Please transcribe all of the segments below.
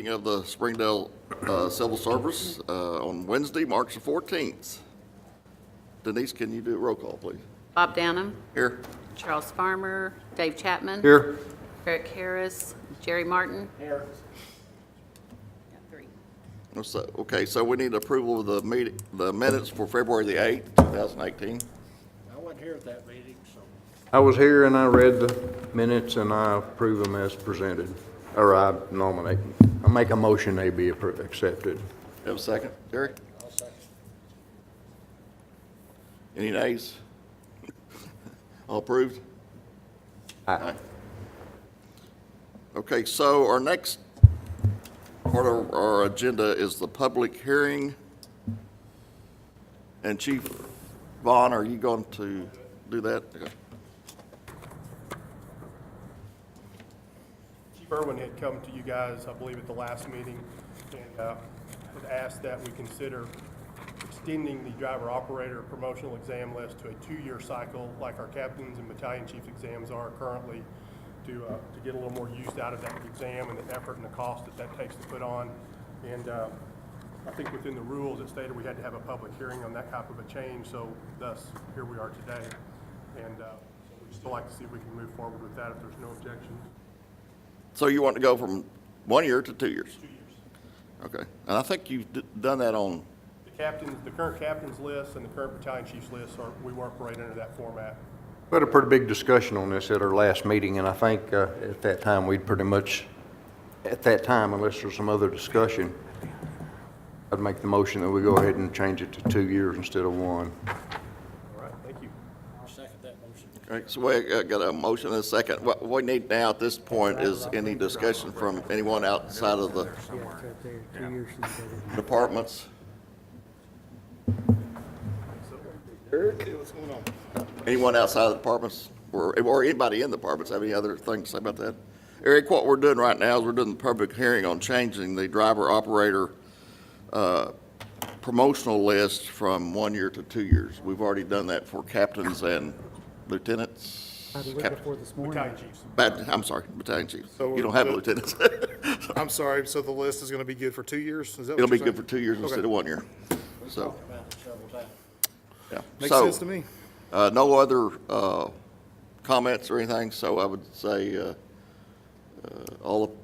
meeting of the Springdale Civil Service on Wednesday, March the 14th. Denise, can you do a roll call, please? Bob Downham. Here. Charles Farmer. Dave Chapman. Here. Eric Harris. Jerry Martin. Here. Got three. Okay, so we need approval of the minutes for February the 8th, 2018. I wasn't here at that meeting, so. I was here and I read the minutes and I approve them as presented, or I nominate them. I make a motion they be accepted. You have a second, Jerry? I'll second. Any nays? All approved? Aye. Okay, so our next part of our agenda is the public hearing. And Chief Vaughn, are you going to do that? Okay. Chief Irwin had come to you guys, I believe, at the last meeting, and had asked that we consider extending the driver-operator promotional exam list to a 2-year cycle, like our captains and battalion chiefs exams are currently, to get a little more use out of that exam and the effort and the cost that takes to put on. And I think within the rules, it stated we had to have a public hearing on that type of a change, so thus, here we are today. And so we'd still like to see if we can move forward with that if there's no objections. So you want to go from 1 year to 2 years? 2 years. Okay. And I think you've done that on, The current captain's list and the current battalion chief's list we work right under that format. We had a pretty big discussion on this at our last meeting, and I think at that time, we'd pretty much, at that time, unless there's some other discussion, I'd make the motion that we go ahead and change it to 2 years instead of 1. All right, thank you. I'll second that motion. okay, so we got a motion and a second. What we need now at this point is any discussion from anyone outside of the departments. What's going on? Anyone outside of the departments or anybody in the departments have any other things to say about that? Eric, what we're doing right now is we're doing the public hearing on changing the driver-operator promotional list from 1 year to 2 years. We've already done that for captains and lieutenants. Before this morning. Battalion chiefs. I'm sorry, battalion chiefs. So You don't have the- lieutenants. I'm sorry, so the list is going to be good for 2 years? Is that what It'll be you're good saying? for 2 years instead of 1 year. So, Talked about it several times. yeah. Makes So, sense to me. no other comments or anything, so I would say all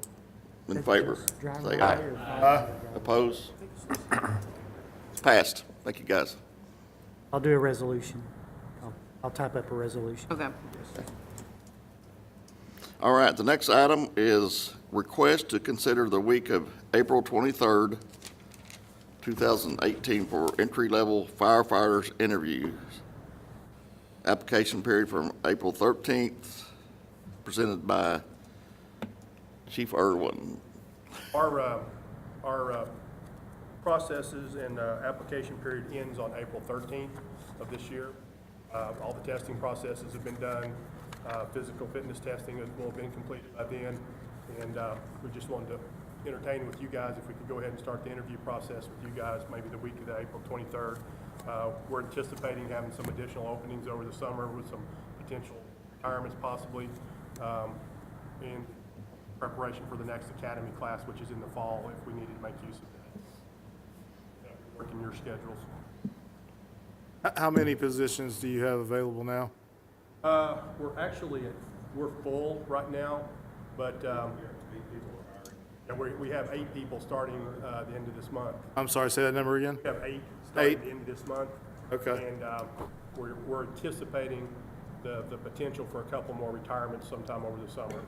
in favor, say aye. Oppose? It's passed. Thank you, guys. I'll do a resolution. I'll type up a resolution. Okay. All right, the next item is request to consider the week of April 23rd, 2018 for entry-level firefighters interviews. Application period from April 13th, presented by Chief Irwin. Our processes and application period ends on April 13th of this year. All the testing processes have been done. Physical fitness testing will have been completed by then. And we just wanted to entertain with you guys if we could go ahead and start the interview process with you guys maybe the week of the April 23rd. We're anticipating having some additional openings over the summer with some potential retirements possibly, in preparation for the next academy class, which is in the fall, if we needed to make use of that. Work in your schedules. How many positions do you have available now? We're full right now, but yeah, we have 8 people starting the end of this month. I'm sorry, say that number again? We have 8 starting 8? the end of this month. Okay. And we're anticipating the potential for a couple more retirements sometime over the summer.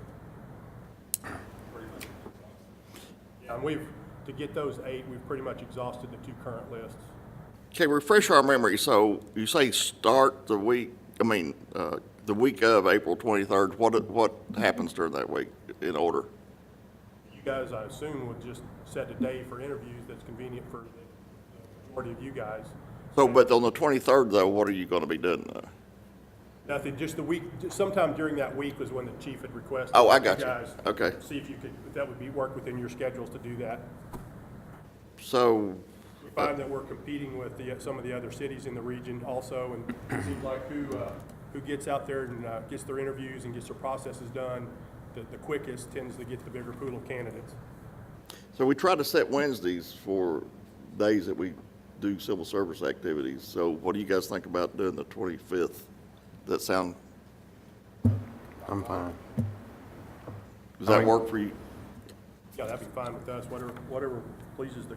Yeah, and to get those 8, we've pretty much exhausted the 2 current lists. Okay, refresh our memory. So you say start the week, the week of April 23rd. What happens during that week in order? You guys, I assume, would just set a day for interviews that's convenient for the majority of you guys. So, but on the 23rd, though, what are you going to be doing? Nothing, just the week, sometime during that week was when the chief had requested. Oh, I got you. guys Okay. See if that would work within your schedules to do that. So, We find that we're competing with some of the other cities in the region also, and it seems like who gets out there and gets their interviews and gets their processes done the quickest tends to get the bigger pool of candidates. So we try to set Wednesdays for days that we do civil service activities. So what do you guys think about doing the 25th? Does that sound, I'm fine. does that work for you? Yeah, that'd be fine with us, whatever pleases the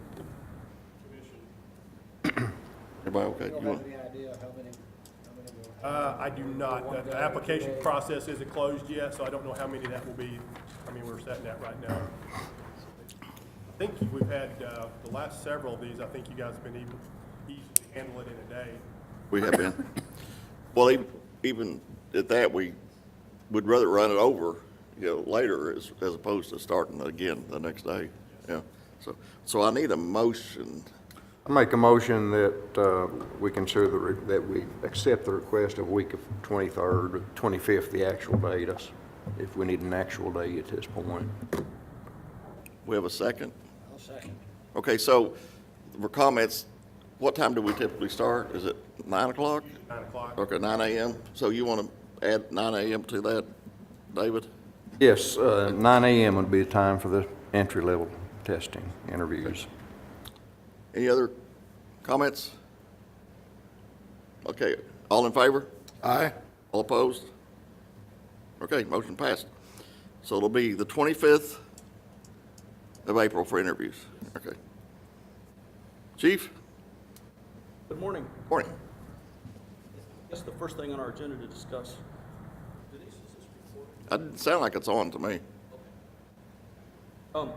commission. Everybody okay? You don't You have want- any idea how many will I do not. The application process isn't closed yet, so I don't know how many that will be. I mean, we're setting that right now. I think we've had, the last several of these, I think you guys have been easy to handle it in a day. We have been. Well, even at that, we would rather run it over, later as opposed to starting it again the next day. Yeah. So I need a motion. I make a motion that we consider that we accept the request of week of 23rd, 25th, the actual date, if we need an actual date at this point. We have a second? I'll second. Okay, so for comments, what time do we typically start? Is it 9 o'clock? 9 o'clock. Okay, 9 a.m. So you want to add 9 a.m. to that, David? Yes, 9 a.m. would be the time for the entry-level testing interviews. Any other comments? Okay, all in favor? Aye. All opposed? Okay, motion passed. So it'll be the 25th of April for interviews. Okay. Chief? Good morning. Morning. I guess the first thing on our agenda to discuss, Denise, is this recorded? That didn't sound like it's on to me. The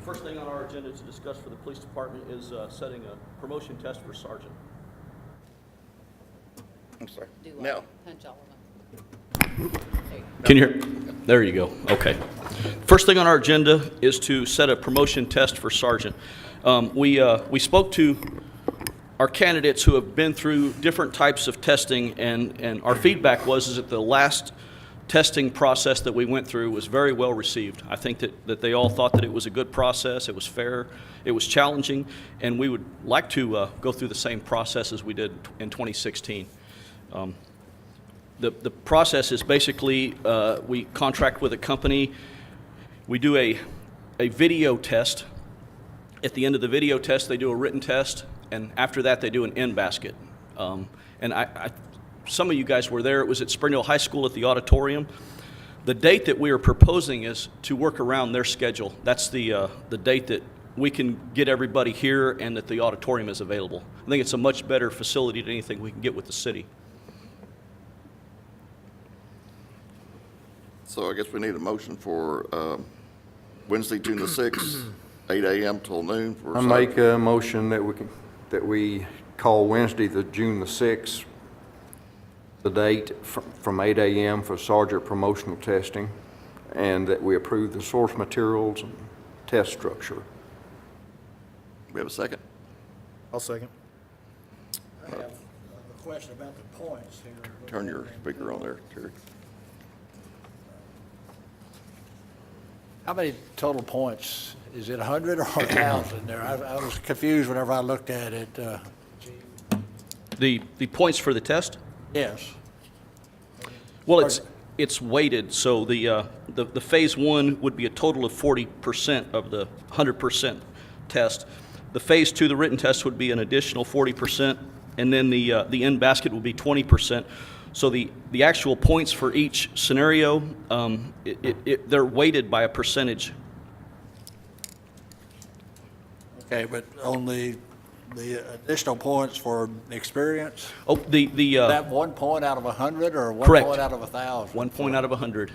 first thing on our agenda to discuss for the police department is setting a promotion test for sergeant. I'm sorry. Do Now, punch all of them. Can you hear? There you go. Okay. First thing on our agenda is to set a promotion test for sergeant. We spoke to our candidates who have been through different types of testing, and our feedback was that the last testing process that we went through was very well received. I think that they all thought that it was a good process, it was fair, it was challenging, and we would like to go through the same process as we did in 2016. The process is basically we contract with a company, we do a video test. At the end of the video test, they do a written test, and after that, they do an in-basket. And some of you guys were there. It was at Springdale High School at the auditorium. The date that we are proposing is to work around their schedule. That's the date that we can get everybody here and that the auditorium is available. I think it's a much better facility than anything we can get with the city. so I guess we need a motion for Wednesday, June the 6th, 8 a.m. till noon for. I make a motion that we call Wednesday, the June the 6th, the date from 8 a.m. for sergeant promotional testing, and that we approve the source materials and test structure. We have a second? I'll second. I have a question about the points here. Turn your speaker on there, Terry. How many total points? Is it 100 or 1,000 there? I was confused whenever I looked at it. The points for the test? Yes. Well, it's weighted, so the phase one would be a total of 40% of the 100% test. The phase two, the written test, would be an additional 40%, and then the in-basket would be 20%. So the actual points for each scenario, they're weighted by a percentage. Okay, but on the additional points for experience, Oh, that 1 point out of 100 or 1 Correct. point out of 1,000? 1 point out of 100.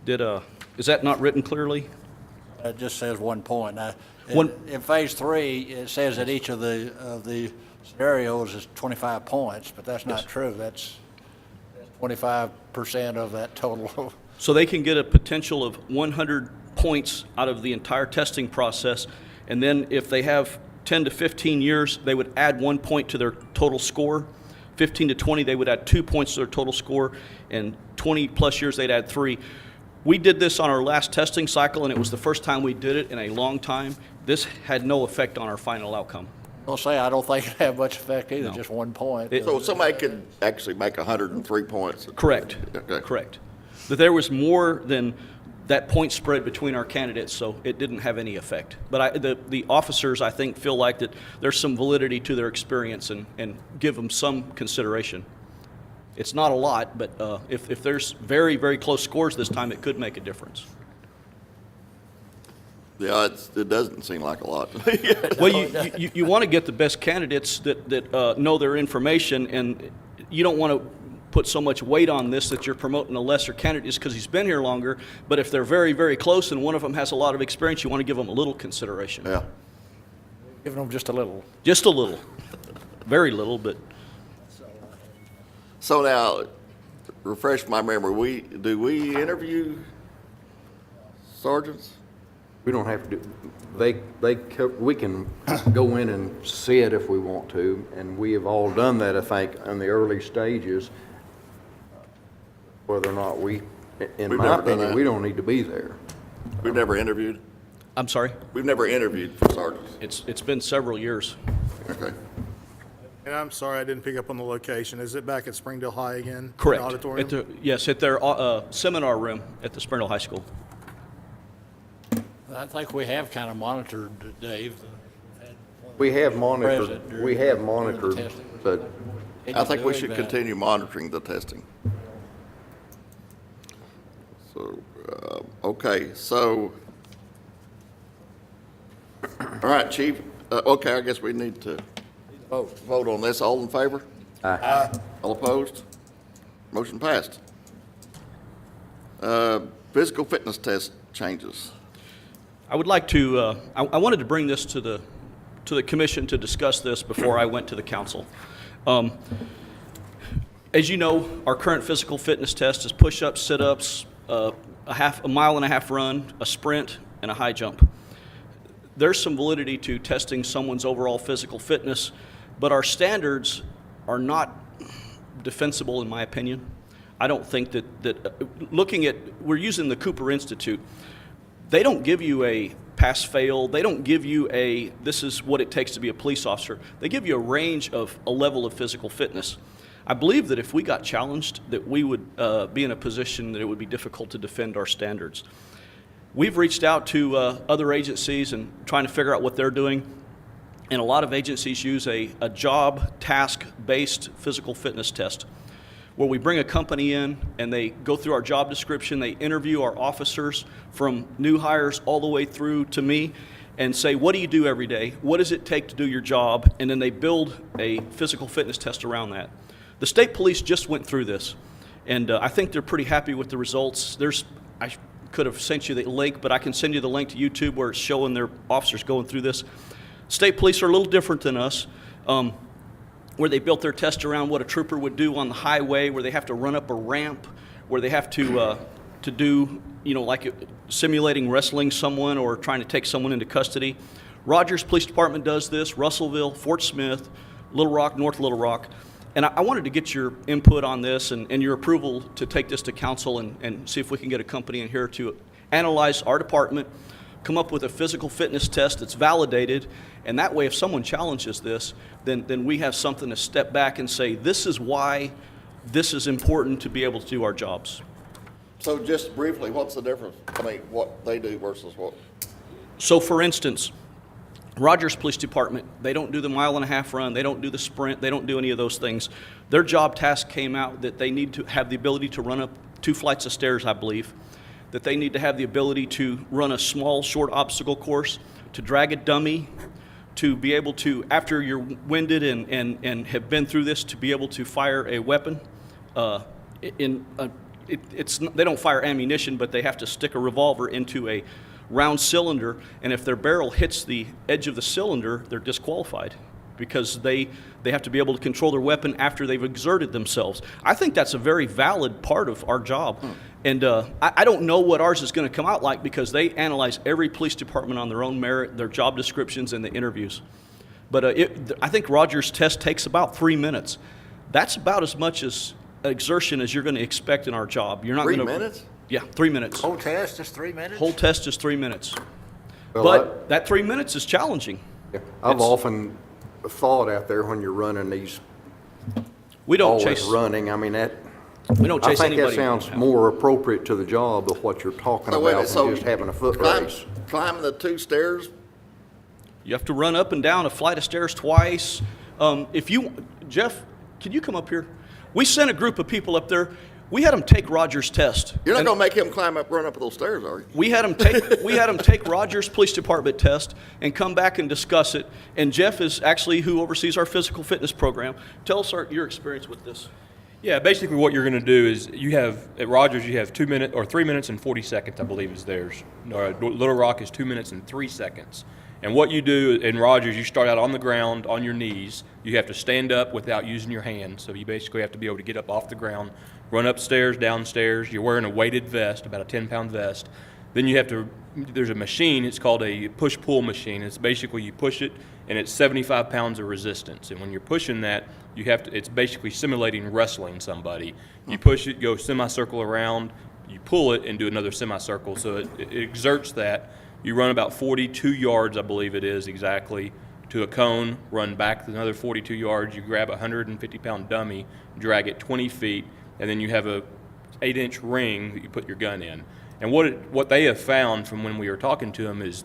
Is that not written clearly? It just says 1 point. Now, One- in phase three, it says that each of the scenarios is 25 points, but that's not true. That's 25% of that total. So they can get a potential of 100 points out of the entire testing process, and then if they have 10 to 15 years, they would add 1 point to their total score. 15 to 20, they would add 2 points to their total score, and 20 plus years, they'd add 3. We did this on our last testing cycle, and it was the first time we did it in a long time. This had no effect on our final outcome. I'll say, I don't think it had much effect either, No. just 1 point. So somebody could actually make 103 points. Correct. Okay. Correct. That there was more than that point spread between our candidates, so it didn't have any effect. But the officers, I think, feel like that there's some validity to their experience and give them some consideration. It's not a lot, but if there's very, very close scores this time, it could make a difference. Yeah, it doesn't seem like a lot. Well, you want to get the best candidates that know their information, and you don't want to put so much weight on this that you're promoting a lesser candidate just because he's been here longer. But if they're very, very close and one of them has a lot of experience, you want to give them a little consideration. Yeah. Giving them just a little. Just a little. Very little, but So now, refresh my memory, do we interview sergeants? We don't have to do, we can go in and see it if we want to, and we have all done that, I think, in the early stages. Whether or not in We've my never done opinion, that. we don't need to be there. We've never interviewed? I'm sorry? We've never interviewed for sergeants. It's been several years. Okay. And I'm sorry, I didn't pick up on the location. Is it back at Springdale High again? the Correct. Auditorium? Yes, at their seminar room at the Springdale High School. I think we have kind of monitored, Dave. We have monitored, Present we during have the monitored, testing. but I think we Doing should that. continue monitoring the testing. So, okay, so, all right, Chief, okay, I guess we need to vote on this. All in favor? Aye. All opposed? Motion passed. Physical fitness test changes. I would like to, I wanted to bring this to the commission to discuss this before I went to the council. As you know, our current physical fitness test is push-ups, sit-ups, a mile and a half run, a sprint, and a high jump. There's some validity to testing someone's overall physical fitness, but our standards are not defensible in my opinion. I don't think that looking at, we're using the Cooper Institute. They don't give you a pass-fail. They don't give you a, this is what it takes to be a police officer. They give you a range of a level of physical fitness. I believe that if we got challenged, that we would be in a position that it would be difficult to defend our standards. We've reached out to other agencies and trying to figure out what they're doing. And a lot of agencies use a job task-based physical fitness test, where we bring a company in and they go through our job description, they interview our officers from new hires all the way through to me and say, what do you do every day? What does it take to do your job? And then they build a physical fitness test around that. The state police just went through this, and I think they're pretty happy with the results. I could have sent you the link, but I can send you the link to YouTube where it's showing their officers going through this. State police are a little different than us. Where they built their test around what a trooper would do on the highway, where they have to run up a ramp, where they have to do, like simulating wrestling someone or trying to take someone into custody. Rogers Police Department does this, Russellville, Fort Smith, Little Rock, North Little Rock. And I wanted to get your input on this and your approval to take this to council and see if we can get a company in here to analyze our department, come up with a physical fitness test that's validated, and that way if someone challenges this, then we have something to step back and say, this is why this is important to be able to do our jobs. So just briefly, what's the difference? I mean, what they do versus what? So for instance, Rogers Police Department, they don't do the mile and a half run, they don't do the sprint, they don't do any of those things. Their job task came out that they need to have the ability to run up 2 flights of stairs, I believe, that they need to have the ability to run a small, short obstacle course, to drag a dummy, to be able to, after you're winded and have been through this, to be able to fire a weapon. They don't fire ammunition, but they have to stick a revolver into a round cylinder, and if their barrel hits the edge of the cylinder, they're disqualified because they have to be able to control their weapon after they've exerted themselves. I think that's a very valid part of our job. And I don't know what ours is going to come out like because they analyze every police department on their own merit, their job descriptions, and the interviews. But I think Rogers' test takes about 3 minutes. That's about as much as exertion as you're going to expect in our job. You're not 3 going to, minutes? Yeah, 3 minutes. Whole test, just 3 minutes? Whole test is 3 minutes. Well, But that 3 minutes is challenging. I've It's- often thought out there when you're running these, We don't always chase. running, I mean, We don't I chase think anybody. that sounds more appropriate to the job of what you're talking So wait a about minute, so than just having a foot climb- race. Climbing the 2 stairs, You have to run up and down a flight of stairs twice. Jeff, can you come up here? We sent a group of people up there. We had them take Roger's test. you're not And gonna make him run up those stairs, are you? We had them take Rogers Police Department test and come back and discuss it. And Jeff is actually who oversees our physical fitness program. Tell us your experience with this. Yeah, basically what you're going to do is at Rogers, you have 2 minutes or 3 minutes and 40 seconds, I believe is theirs. Little Rock is 2 minutes and 3 seconds. And what you do in Rogers, you start out on the ground, on your knees. You have to stand up without using your hands. So you basically have to be able to get up off the ground, run upstairs, downstairs. You're wearing a weighted vest, about a 10-pound vest. Then there's a machine, it's called a push-pull machine. It's basically you push it, and it's 75 pounds of resistance. And when you're pushing that, it's basically simulating wrestling somebody. You push it, go semicircle around, you pull it, and do another semicircle. So it exerts that. You run about 42 yards, I believe it is exactly, to a cone, run back another 42 yards. You grab a 150-pound dummy, drag it 20 feet, and then you have a 8-inch ring that you put your gun in. And what they have found from when we were talking to them is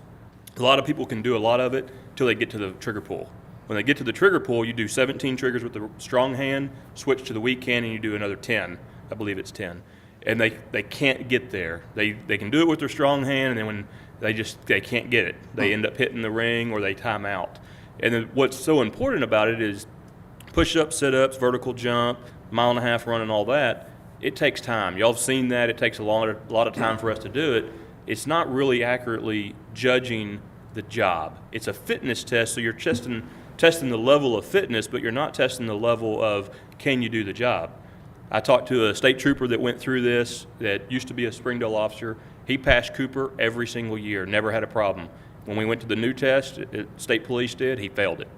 a lot of people can do a lot of it till they get to the trigger pull. When they get to the trigger pull, you do 17 triggers with the strong hand, switch to the weak hand, and you do another 10. I believe it's 10. And they can't get there. They can do it with their strong hand, and then when they can't get it. They end up hitting the ring or they time out. And then what's so important about it is push-ups, sit-ups, vertical jump, 1.5 mile run and all that. It takes time. Y'all have seen that. It takes a lot of time for us to do it. It's not really accurately judging the job. It's a fitness test, so you're testing the level of fitness, but you're not testing the level of can you do the job. I talked to a state trooper that went through this that used to be a Springdale officer. He passed Cooper every single year, never had a problem. When we went to the new test, state police did, he failed it.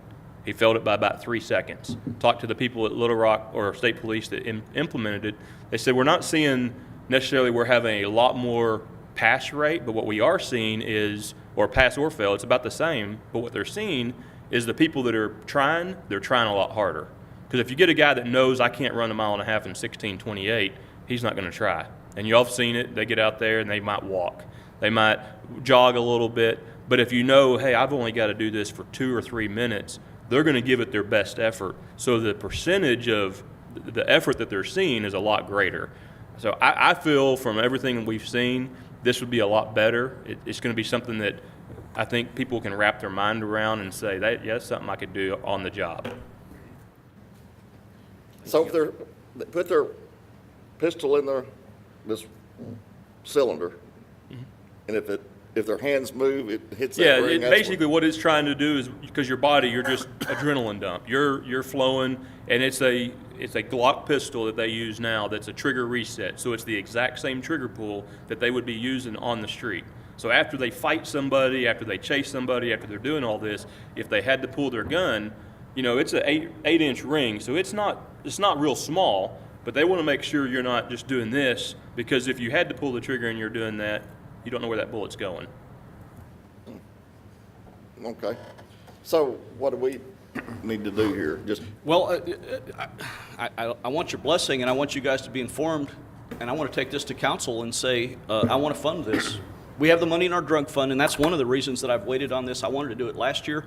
He failed it by about 3 seconds. Talked to the people at Little Rock or state police that implemented it. They said, we're not seeing necessarily we're having a lot more pass rate, but what we are seeing is, or pass or fail, it's about the same, but what they're seeing is the people that are trying, they're trying a lot harder. Because if you get a guy that knows I can't run 1.5 miles in 16:28, he's not going to try. And y'all have seen it. They get out there and they might walk. They might jog a little bit. But if you know, hey, I've only got to do this for 2 or 3 minutes, they're going to give it their best effort. So the percentage of the effort that they're seeing is a lot greater. So I feel from everything we've seen, this would be a lot better. It's going to be something that I think people can wrap their mind around and say, that's something I could do on the job. So if they put their pistol in this cylinder, and if their hands move, it hits that ring. Basically what it's trying to do is, because your body, you're just adrenaline dump. You're flowing, and it's a Glock pistol that they use now that's a trigger reset. So it's the exact same trigger pull that they would be using on the street. So after they fight somebody, after they chase somebody, after they're doing all this, if they had to pull their gun, it's an 8-inch ring, so it's not real small, but they want to make sure you're not just doing this, because if you had to pull the trigger and you're doing that, you don't know where that bullet's going. Okay. So what do we need to do here? Well, I want your blessing, and I want you guys to be informed, and I want to take this to council and say, I want to fund this. We have the money in our drug fund, and that's one of the reasons that I've waited on this. I wanted to do it last year,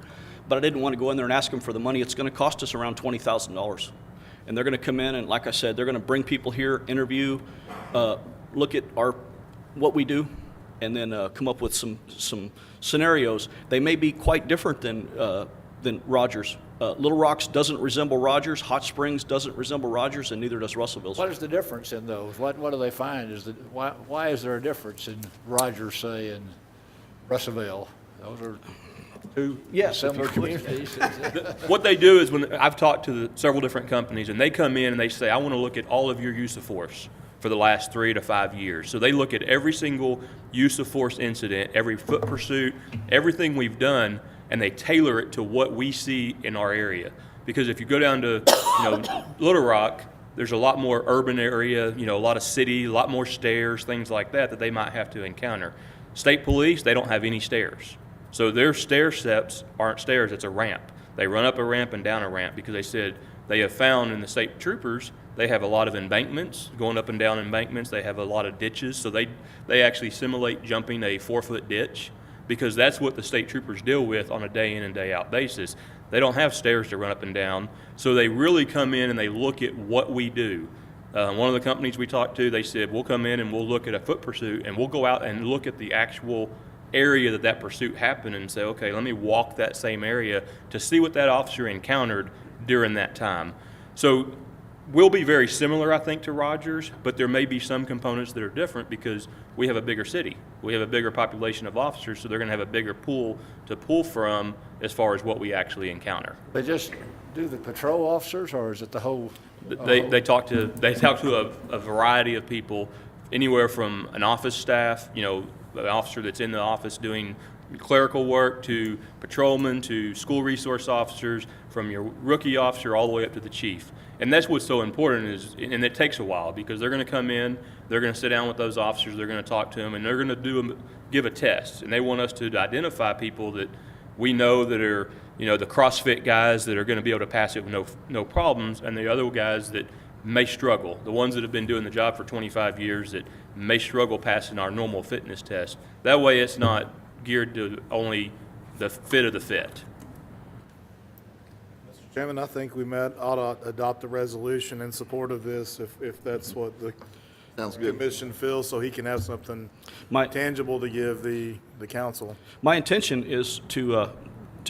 but I didn't want to go in there and ask them for the money. It's going to cost us around $20,000. And they're going to come in, and like I said, they're going to bring people here, interview, look at what we do, and then come up with some scenarios. They may be quite different than Rogers. Little Rocks doesn't resemble Rogers. Hot Springs doesn't resemble Rogers, and neither does Russellville. What is the difference in those? What do they find? Why is there a difference in Rogers, say, and Russellville? Those are two similar communities. What they do is, when I've talked to several different companies, and they come in and they say, I want to look at all of your use of force for the last 3 to 5 years. So they look at every single use of force incident, every foot pursuit, everything we've done, and they tailor it to what we see in our area. Because if you go down to Little Rock, there's a lot more urban area, a lot of city, a lot more stairs, things like that they might have to encounter. State police, they don't have any stairs. So their stair steps aren't stairs, it's a ramp. They run up a ramp and down a ramp, because they said they have found in the state troopers They have a lot of embankments, going up and down embankments. They have a lot of ditches, so they actually simulate jumping a 4-foot ditch, because that's what the state troopers deal with on a day in and day out basis. They don't have stairs to run up and down, so they really come in and they look at what we do. One of the companies we talked to, they said, we'll come in and we'll look at a foot pursuit, and we'll go out and look at the actual area that pursuit happened and say, okay, let me walk that same area to see what that officer encountered during that time. So we'll be very similar, I think, to Rogers, but there may be some components that are different because we have a bigger city. We have a bigger population of officers, so they're going to have a bigger pool to pull from as far as what we actually encounter. They just do the patrol officers, or is it the whole? They talk to a variety of people, anywhere from an office staff, you know, an officer that's in the office doing clerical work, to patrolmen, to school resource officers, from your rookie officer all the way up to the chief. And that's what's so important and it takes a while, because they're going to come in, they're going to sit down with those officers, they're going to talk to them, and they're going to give a test. And they want us to identify people that we know that are, you know, the CrossFit guys that are going to be able to pass it with no problems, and the other guys that may struggle, the ones that have been doing the job for 25 years that may struggle passing our normal fitness test. That way it's not geared to only the fit of the fit. Mr. Chairman, I think we ought to adopt a resolution in support of this, if that's what the Sounds good. commission feels, so he can have something tangible to give the council. My intention is to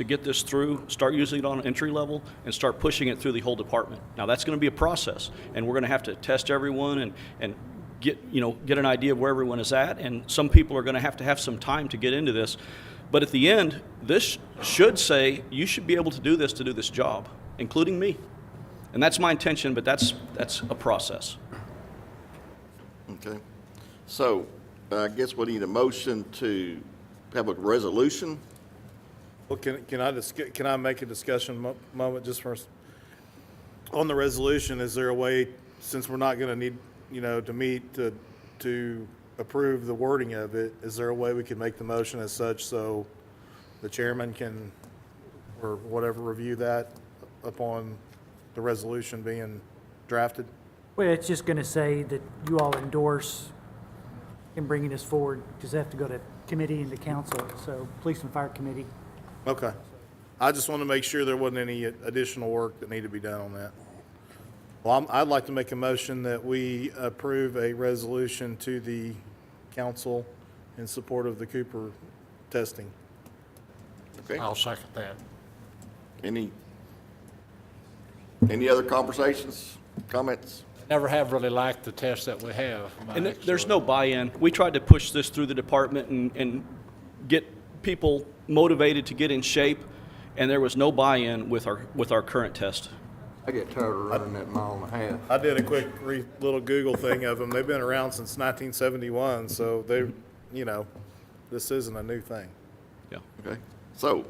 get this through, start using it on entry level, and start pushing it through the whole department. Now, that's going to be a process, and we're going to have to test everyone and get an idea of where everyone is at, and some people are going to have some time to get into this. But at the end, this should say you should be able to do this job, including me. And that's my intention, but that's a process. Okay. So I guess we need a motion to have a resolution. Well, can I make a discussion moment just for on the resolution? Is there a way, since we're not going to need, to meet to approve the wording of it, is there a way we can make the motion as such so the chairman can, or whatever, review that upon the resolution being drafted? Well, it's just going to say that you all endorse in bringing this forward, because they have to go to committee and to council, so Police and Fire Committee. Okay. I just want to make sure there wasn't any additional work that needed to be done on that. Well, I'd like to make a motion that we approve a resolution to the council in support of the Cooper testing. Okay. I'll second that. Any other conversations, comments? Never have really liked the test that we have, And Mike, there's so- no buy-in. We tried to push this through the department and get people motivated to get in shape, and there was no buy-in with our current test. I get tired of running that mile and a half. I did a quick little Google thing of them. They've been around since 1971, so this isn't a new thing. Yeah. Okay. So,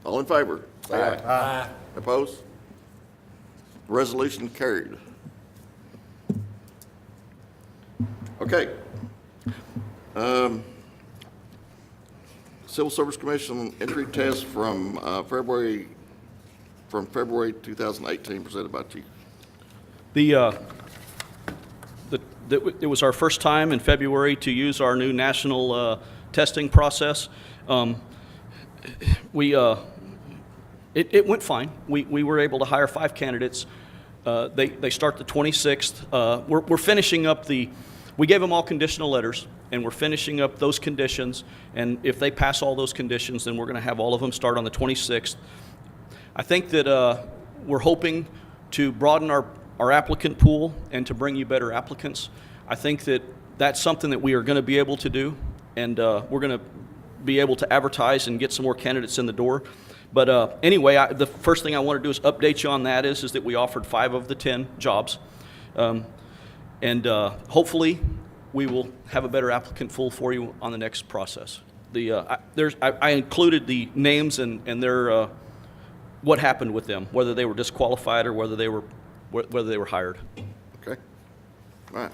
all in favor? Say aye. Aye. Opposed? Resolution carried. Okay. Civil Service Commission entry test from February 2018, presented by Chief. It was our first time in February to use our new national testing process. It went fine. We were able to hire 5 candidates. They start the 26th. We're finishing up we gave them all conditional letters, and we're finishing up those conditions. And if they pass all those conditions, then we're going to have all of them start on the 26th. I think that we're hoping to broaden our applicant pool and to bring you better applicants. I think that that's something that we are going to be able to do, and we're going to be able to advertise and get some more candidates in the door. But anyway, the first thing I want to do is update you on that is that we offered 5 of the 10 jobs. And hopefully we will have a better applicant pool for you on the next process. I included the names and their what happened with them, whether they were disqualified or whether they were hired. Okay. All right.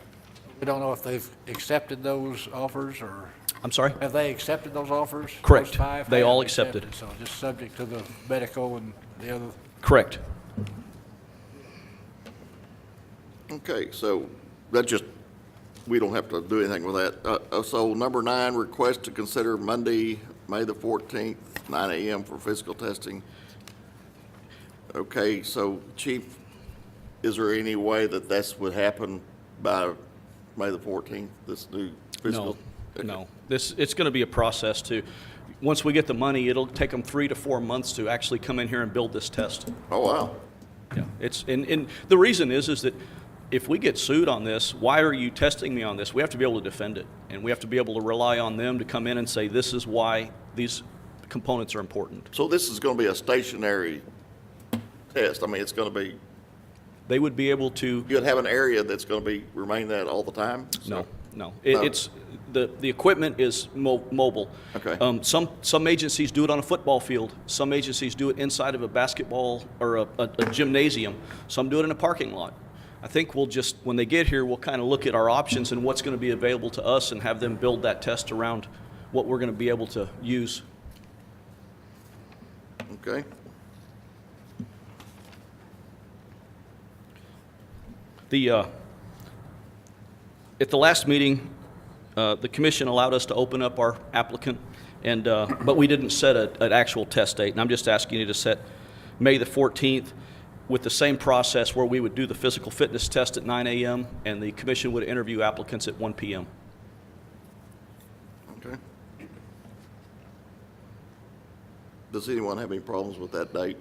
We don't know if they've accepted those offers, or I'm sorry? have they accepted those offers? Correct. Those 5 They all have accepted. So just subject to the medical and the other. Correct. Okay, so that just, we don't have to do anything with that. So number 9, request to consider Monday, May the 14th, 9 a.m. for physical testing. Okay, so Chief, is there any way that this would happen by May the 14th, this new physical? No. It's going to be a process too. Once we get the money, it'll take them 3 to 4 months to actually come in here and build this test. Oh, wow. Yeah, and the reason is that if we get sued on this, why are you testing me on this? We have to be able to defend it, and we have to be able to rely on them to come in and say, this is why these components are important. So this is going to be a stationary test? I mean, it's going to be, They would be able to, you'd have an area that's going to be, remain that all the time? no. No. It's, the equipment is mobile. Okay. Some agencies do it on a football field. Some agencies do it inside of a basketball or a gymnasium. Some do it in a parking lot. I think we'll just, when they get here, we'll kind of look at our options and what's going to be available to us and have them build that test around what we're going to be able to use. Okay. At the last meeting, the commission allowed us to open up our applicant, but we didn't set an actual test date. And I'm just asking you to set May the 14th with the same process where we would do the physical fitness test at 9 a.m. and the commission would interview applicants at 1 p.m. Okay. Does anyone have any problems with that date?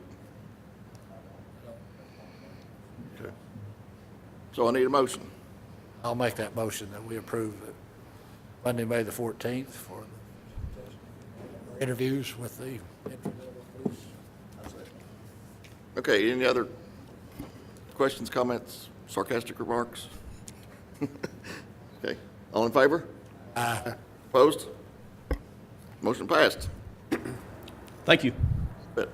Okay. So I need a motion. I'll make that motion that we approve it Monday, May the 14th for the interviews with the police. Okay, any other questions, comments, sarcastic remarks? Okay, all in favor? Aye. Opposed? Motion passed. Thank you. But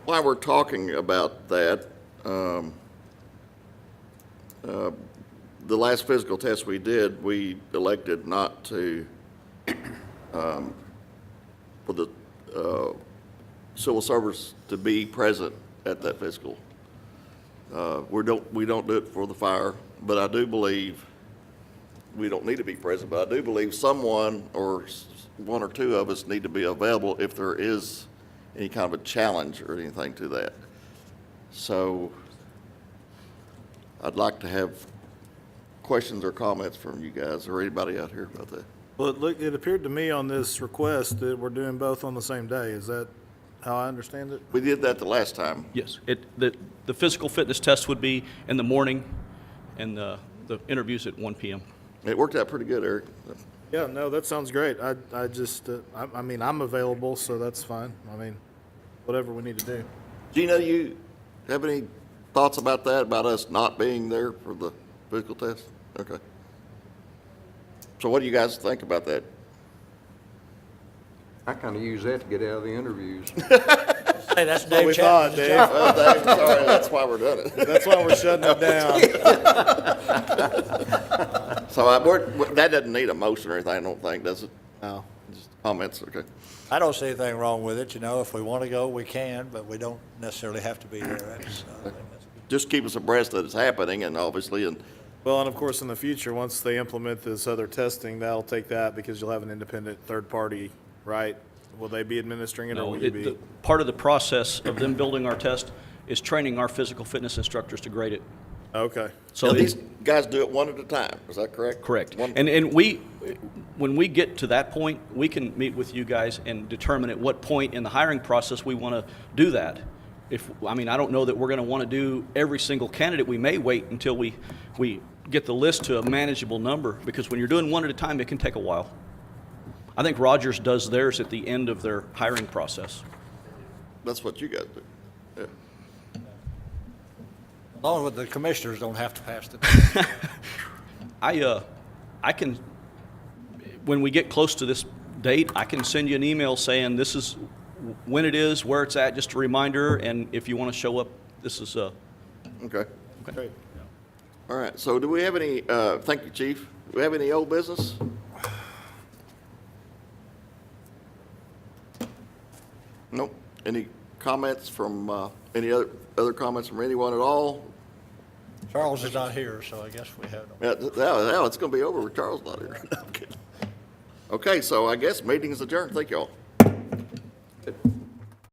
while we're talking about that, the last physical test we did, we elected not to, for the civil service to be present at that physical. We don't do it for the fire, but I do believe we don't need to be present, but I do believe someone or one or two of us need to be available if there is any kind of a challenge or anything to that. So I'd like to have questions or comments from you guys or anybody out here about that. Well, it appeared to me on this request that we're doing both on the same day. Is that how I understand it? We did that the last time. Yes, the physical fitness test would be in the morning and the interviews at 1 p.m. It worked out pretty good, Eric. Yeah, no, that sounds great. I just, I mean, I'm available, so that's fine. I mean, whatever we need to do. Gina, you have any thoughts about that, about us not being there for the physical test? Okay. So what do you guys think about that? I kind of use that to get out of the interviews. Hey, that's What we Dave thought, Chapman's Dave. job. Well, Dave, sorry, that's why we're doing it. That's why we're shutting it down. So that doesn't need a motion or anything, I don't think, does it? No. Just comments, okay. I don't see anything wrong with it, you know, if we want to go, we can, but we don't necessarily have to be there. I think that's good. Just keep us abreast that it's happening, and obviously, and Well, and of course, in the future, once they implement this other testing, that'll take that because you'll have an independent third party, right? Will they be administering it, or No, will you be? part of the process of them building our test is training our physical fitness instructors to grade it. Okay. So now they- these guys do it one at a time, is that correct? Correct. One- And when we get to that point, we can meet with you guys and determine at what point in the hiring process we want to do that. I don't know that we're going to want to do every single candidate. We may wait until we get the list to a manageable number, because when you're doing one at a time, it can take a while. I think Rogers does theirs at the end of their hiring process. That's what you guys do, yeah. As long as the commissioners don't have to pass the. I can, when we get close to this date, I can send you an email saying this is when it is, where it's at, just a reminder, and if you want to show up, this is, Okay. Great. All right, so do we have any, thank you, Chief. Do we have any old business? Nope. Any comments from, any other comments from anyone at all? Charles is not here, so I guess we have no. Yeah, now it's gonna be over with Charles not here. No, I'm kidding. Okay, so I guess meeting is adjourned. Thank y'all. Good.